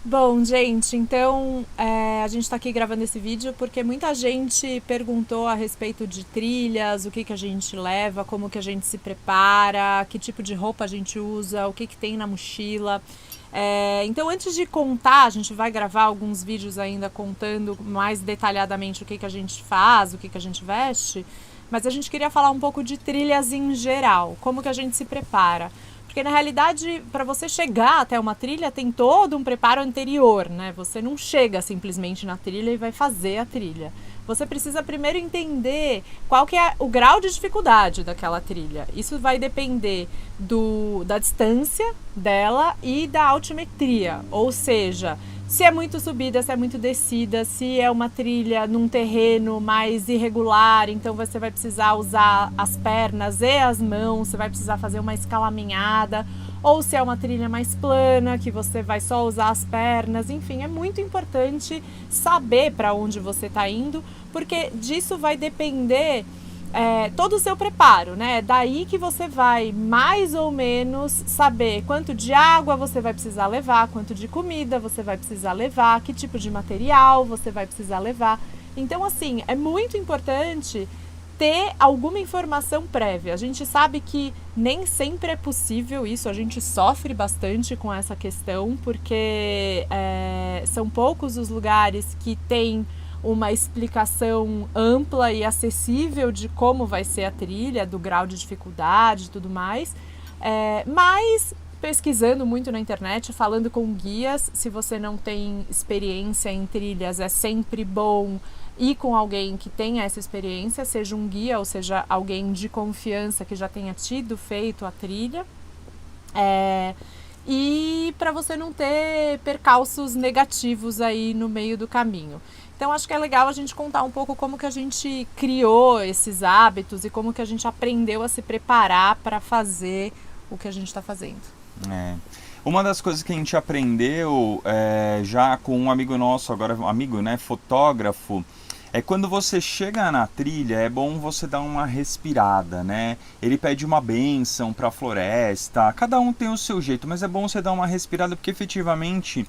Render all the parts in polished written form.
Bom, gente, então a gente está aqui gravando esse vídeo porque muita gente perguntou a respeito de trilhas, o que a gente leva, como que a gente se prepara, que tipo de roupa a gente usa, o que tem na mochila. Então, antes de contar, a gente vai gravar alguns vídeos ainda contando mais detalhadamente o que a gente faz, o que a gente veste, mas a gente queria falar um pouco de trilhas em geral, como que a gente se prepara. Porque na realidade, para você chegar até uma trilha, tem todo um preparo anterior, né? Você não chega simplesmente na trilha e vai fazer a trilha. Você precisa primeiro entender qual que é o grau de dificuldade daquela trilha. Isso vai depender da distância dela e da altimetria. Ou seja, se é muito subida, se é muito descida, se é uma trilha num terreno mais irregular, então você vai precisar usar as pernas e as mãos, você vai precisar fazer uma escalaminhada, ou se é uma trilha mais plana, que você vai só usar as pernas, enfim, é muito importante saber para onde você está indo, porque disso vai depender todo o seu preparo, né? É daí que você vai mais ou menos saber quanto de água você vai precisar levar, quanto de comida você vai precisar levar, que tipo de material você vai precisar levar. Então, assim, é muito importante ter alguma informação prévia. A gente sabe que nem sempre é possível isso, a gente sofre bastante com essa questão, porque são poucos os lugares que têm uma explicação ampla e acessível de como vai ser a trilha, do grau de dificuldade e tudo mais. Mas pesquisando muito na internet, falando com guias, se você não tem experiência em trilhas, é sempre bom ir com alguém que tenha essa experiência, seja um guia ou seja alguém de confiança que já tenha feito a trilha. E para você não ter percalços negativos aí no meio do caminho. Então acho que é legal a gente contar um pouco como que a gente criou esses hábitos e como que a gente aprendeu a se preparar para fazer o que a gente está fazendo. É. Uma das coisas que a gente aprendeu já com um amigo nosso, agora um amigo, né, fotógrafo, é quando você chega na trilha, é bom você dar uma respirada, né? Ele pede uma bênção para a floresta, cada um tem o seu jeito, mas é bom você dar uma respirada porque efetivamente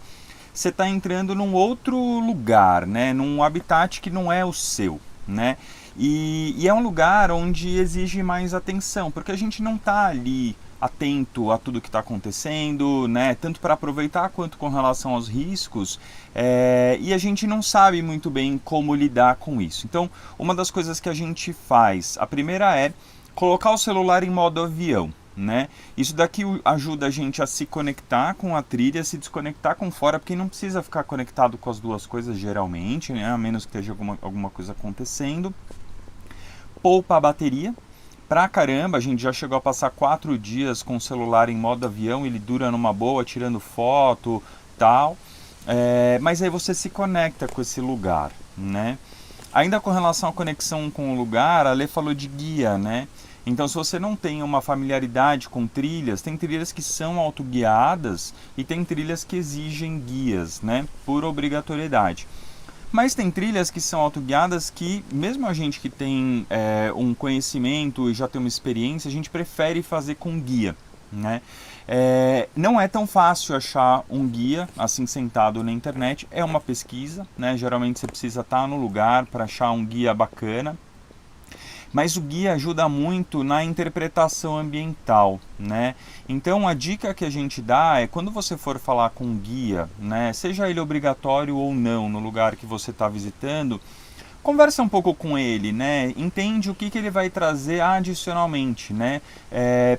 você está entrando num outro lugar, né? Num habitat que não é o seu, né? E é um lugar onde exige mais atenção, porque a gente não está ali atento a tudo que está acontecendo, né? Tanto para aproveitar quanto com relação aos riscos, e a gente não sabe muito bem como lidar com isso. Então, uma das coisas que a gente faz, a primeira é colocar o celular em modo avião. Né? Isso daqui ajuda a gente a se conectar com a trilha, se desconectar com fora, porque não precisa ficar conectado com as duas coisas geralmente, né? A menos que esteja alguma coisa acontecendo. Poupa a bateria pra caramba, a gente já chegou a passar 4 dias com o celular em modo avião, ele dura numa boa, tirando foto, tal. Mas aí você se conecta com esse lugar, né? Ainda com relação à conexão com o lugar, a Lê falou de guia, né? Então, se você não tem uma familiaridade com trilhas, tem trilhas que são autoguiadas e tem trilhas que exigem guias, né? Por obrigatoriedade. Mas tem trilhas que são autoguiadas que, mesmo a gente que tem um conhecimento e já tem uma experiência, a gente prefere fazer com guia, né? Não é tão fácil achar um guia assim sentado na internet, é uma pesquisa, né? Geralmente você precisa estar no lugar para achar um guia bacana. Mas o guia ajuda muito na interpretação ambiental, né? Então a dica que a gente dá é quando você for falar com um guia, né, seja ele obrigatório ou não no lugar que você está visitando, conversa um pouco com ele, né? Entende o que ele vai trazer adicionalmente, né?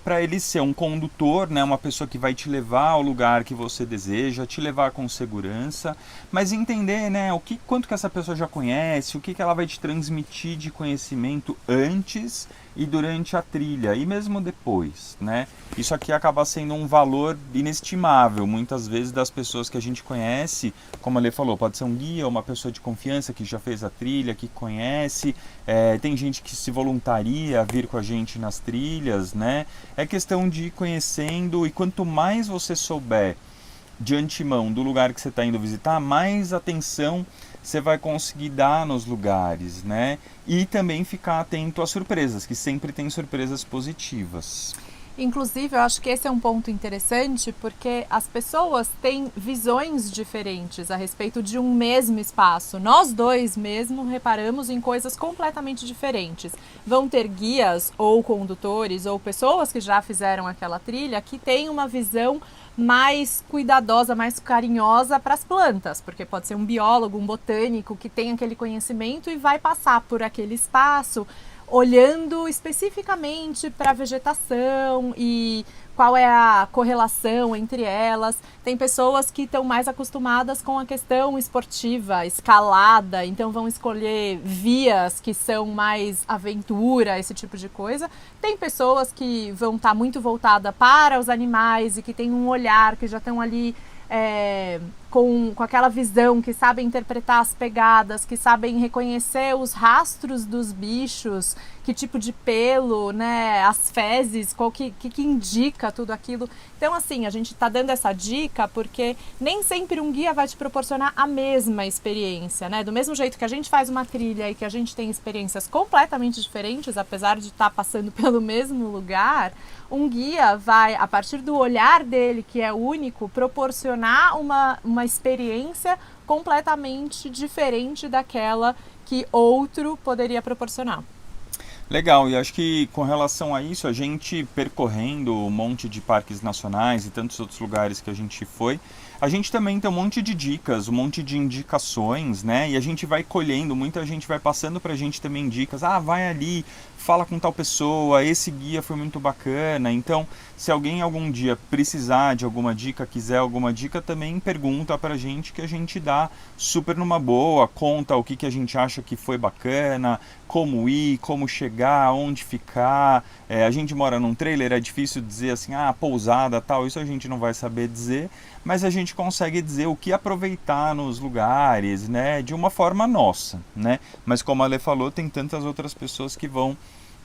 Para ele ser um condutor, né? Uma pessoa que vai te levar ao lugar que você deseja, te levar com segurança, mas entender, né? Quanto que essa pessoa já conhece, o que ela vai te transmitir de conhecimento antes e durante a trilha e mesmo depois, né? Isso aqui acaba sendo um valor inestimável, muitas vezes, das pessoas que a gente conhece, como a Lê falou, pode ser um guia, uma pessoa de confiança que já fez a trilha, que conhece, tem gente que se voluntaria a vir com a gente nas trilhas, né? É questão de ir conhecendo, e quanto mais você souber de antemão do lugar que você está indo visitar, mais atenção você vai conseguir dar nos lugares, né? E também ficar atento às surpresas, que sempre tem surpresas positivas. Inclusive, eu acho que esse é um ponto interessante porque as pessoas têm visões diferentes a respeito de um mesmo espaço. Nós dois mesmo reparamos em coisas completamente diferentes. Vão ter guias ou condutores ou pessoas que já fizeram aquela trilha que têm uma visão mais cuidadosa, mais carinhosa para as plantas, porque pode ser um biólogo, um botânico que tem aquele conhecimento e vai passar por aquele espaço olhando especificamente para a vegetação e qual é a correlação entre elas. Tem pessoas que estão mais acostumadas com a questão esportiva, escalada, então vão escolher vias que são mais aventura, esse tipo de coisa. Tem pessoas que vão estar muito voltadas para os animais e que têm um olhar, que já estão ali com aquela visão, que sabem interpretar as pegadas, que sabem reconhecer os rastros dos bichos, que tipo de pelo, né, as fezes, qual que indica tudo aquilo. Então, assim, a gente está dando essa dica porque nem sempre um guia vai te proporcionar a mesma experiência, né? Do mesmo jeito que a gente faz uma trilha e que a gente tem experiências completamente diferentes, apesar de estar passando pelo mesmo lugar, um guia vai, a partir do olhar dele, que é único, proporcionar uma experiência completamente diferente daquela que outro poderia proporcionar. Legal, e acho que com relação a isso, a gente percorrendo um monte de parques nacionais e tantos outros lugares que a gente foi, a gente também tem um monte de dicas, um monte de indicações, né? E a gente vai colhendo, muita gente vai passando pra gente também dicas. Ah, vai ali, fala com tal pessoa, esse guia foi muito bacana. Então, se alguém algum dia precisar de alguma dica, quiser alguma dica, também pergunta pra gente que a gente dá super numa boa, conta o que a gente acha que foi bacana, como ir, como chegar, onde ficar. A gente mora num trailer, é difícil dizer assim, pousada, tal, isso a gente não vai saber dizer, mas a gente consegue dizer o que aproveitar nos lugares, né, de uma forma nossa, né? Mas como a Lê falou, tem tantas outras pessoas que vão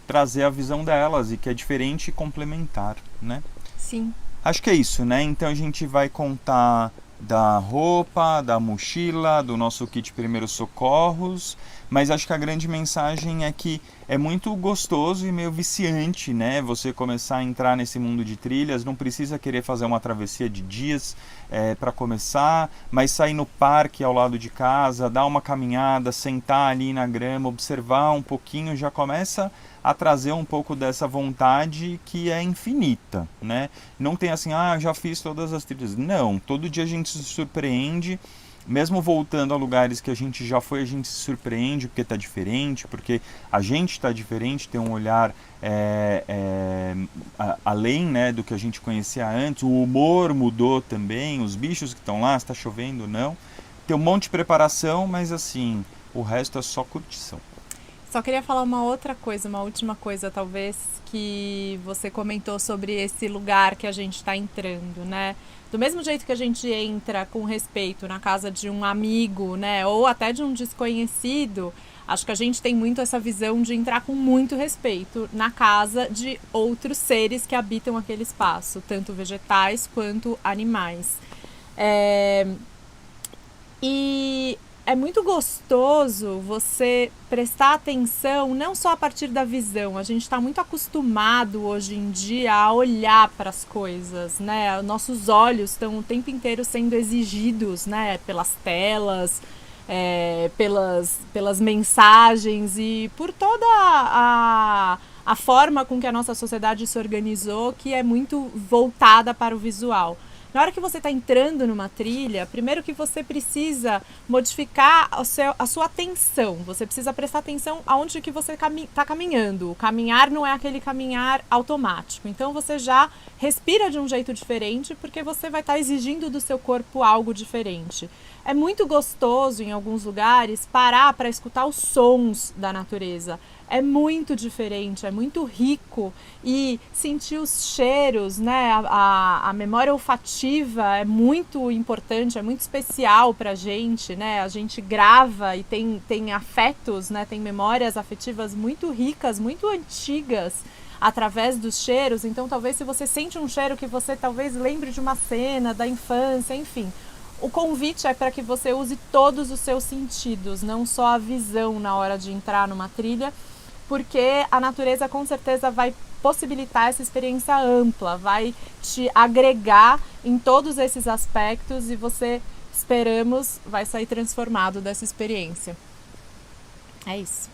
trazer a visão delas e que é diferente e complementar, né? Sim. Acho que é isso, né? Então a gente vai contar da roupa, da mochila, do nosso kit primeiros socorros, mas acho que a grande mensagem é que é muito gostoso e meio viciante, né? Você começar a entrar nesse mundo de trilhas, não precisa querer fazer uma travessia de dias para começar, mas sair no parque ao lado de casa, dar uma caminhada, sentar ali na grama, observar um pouquinho, já começa a trazer um pouco dessa vontade que é infinita, né? Não tem assim, já fiz todas as trilhas. Não, todo dia a gente se surpreende, mesmo voltando a lugares que a gente já foi, a gente se surpreende porque está diferente, porque a gente está diferente, tem um olhar além, né, do que a gente conhecia antes, o humor mudou também, os bichos que estão lá, se está chovendo ou não. Tem um monte de preparação, mas assim, o resto é só curtição. Só queria falar uma outra coisa, uma última coisa, talvez, que você comentou sobre esse lugar que a gente está entrando, né? Do mesmo jeito que a gente entra com respeito na casa de um amigo, né, ou até de um desconhecido, acho que a gente tem muito essa visão de entrar com muito respeito na casa de outros seres que habitam aquele espaço, tanto vegetais quanto animais. E é muito gostoso você prestar atenção não só a partir da visão. A gente está muito acostumado hoje em dia a olhar para as coisas, né? Nossos olhos estão o tempo inteiro sendo exigidos, né? Pelas telas, pelas mensagens e por toda a forma com que a nossa sociedade se organizou, que é muito voltada para o visual. Na hora que você está entrando numa trilha, primeiro que você precisa modificar a sua atenção. Você precisa prestar atenção aonde que você está caminhando. O caminhar não é aquele caminhar automático. Então você já respira de um jeito diferente porque você vai estar exigindo do seu corpo algo diferente. É muito gostoso em alguns lugares parar para escutar os sons da natureza. É muito diferente, é muito rico e sentir os cheiros, né? A memória olfativa é muito importante, é muito especial pra gente, né? A gente grava e tem afetos, né? Tem memórias afetivas muito ricas, muito antigas através dos cheiros. Então talvez se você sente um cheiro que você talvez lembre de uma cena da infância, enfim. O convite é para que você use todos os seus sentidos, não só a visão na hora de entrar numa trilha, porque a natureza com certeza vai possibilitar essa experiência ampla, vai te agregar em todos esses aspectos e você, esperamos, vai sair transformado dessa experiência. É isso.